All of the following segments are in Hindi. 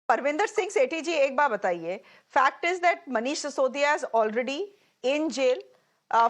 परविंदर सिंह सेठी जी, एक बात बताइए, fact is that Manish Sisodia is already in jail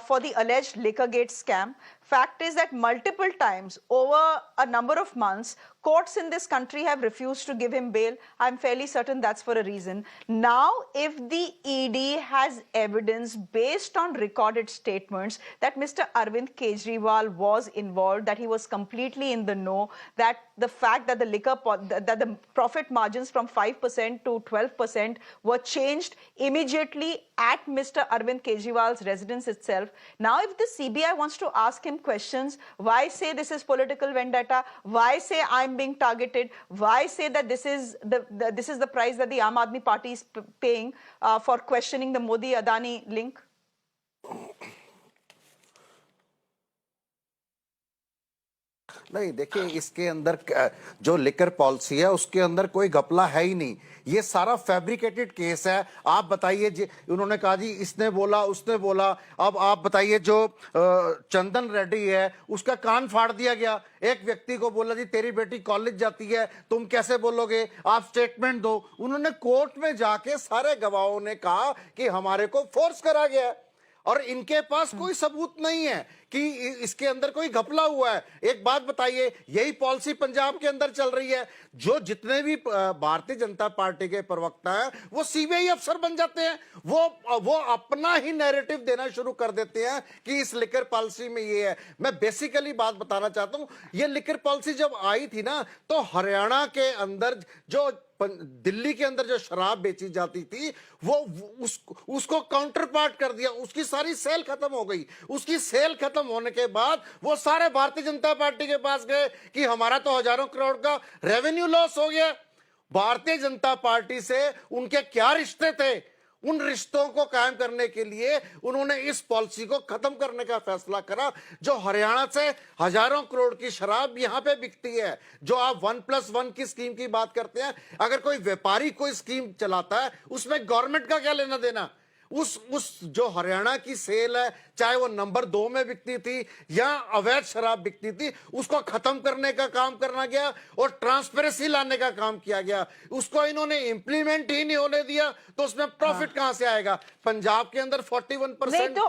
for the alleged Liquorgate scam. Fact is that multiple times over a number of months, courts in this country have refused to give him bail. I'm fairly certain that's for a reason. Now, if the ED has evidence based on recorded statements that Mr. Arvind Kejriwal was involved, that he was completely in the know, that the fact that that the profit margins from 5% to 12% were changed immediately at Mr. Arvind Kejriwal's residence itself. Now, if the CBI wants to ask him questions, why say this is political vendetta? Why say I'm being targeted? Why say that this is the price that the Aam Aadmi Party is paying for questioning the Modi-Adani link? नहीं, देखिए, इसके अंदर जो लिकर पॉलिसी है उसके अंदर कोई घपला है ही नहीं। ये सारा फैब्रिकेटेड केस है। आप बताइए जी, उन्होंने कहा जी इसने बोला उसने बोला। अब आप बताइए, जो चंदन रेड्डी है उसका कान फाड़ दिया गया। एक व्यक्ति को बोला जी तेरी बेटी कॉलेज जाती है, तुम कैसे बोलोगे, आप स्टेटमेंट दो। उन्होंने कोर्ट में जाके सारे गवाहों ने कहा कि हमारे को फोर्स करा गया और इनके पास कोई सबूत नहीं है कि इसके अंदर कोई घपला हुआ है। एक बात बताइए, यही पॉलिसी पंजाब के अंदर चल रही है। जो जितने भी भारतीय जनता पार्टी के प्रवक्ता हैं वो सीबीआई अफसर बन जाते हैं। वो अपना ही नैरेटिव देना शुरू कर देते हैं कि इस लिकर पॉलिसी में ये है। मैं बेसिकली बात बताना चाहता हूं, ये लिकर पॉलिसी जब आई थी ना, तो हरियाणा के अंदर जो दिल्ली के अंदर जो शराब बेची जाती थी वो उसको काउंटर पार्ट कर दिया। उसकी सारी सेल खत्म हो गई। उसकी सेल खत्म होने के बाद वो सारे भारतीय जनता पार्टी के पास गए कि हमारा तो हजारों करोड़ का रेवेन्यू लॉस हो गया। भारतीय जनता पार्टी से उनके क्या रिश्ते थे? उन रिश्तों को कायम करने के लिए उन्होंने इस पॉलिसी को खत्म करने का फैसला करा। जो हरियाणा से हजारों करोड़ की शराब यहां पे बिकती है, जो आप 1+1 की स्कीम की बात करते हैं, अगर कोई व्यापारी कोई स्कीम चलाता है उसमें गवर्नमेंट का क्या लेना देना? उस जो हरियाणा की सेल है, चाहे वो नंबर 2 में बिकती थी या अवैध शराब बिकती थी, उसको खत्म करने का काम करना गया और ट्रांसपेरेंसी लाने का काम किया गया। उसको इन्होंने इंप्लीमेंट ही नहीं होने दिया, तो उसमें प्रॉफिट कहां से आएगा? पंजाब के अंदर 41%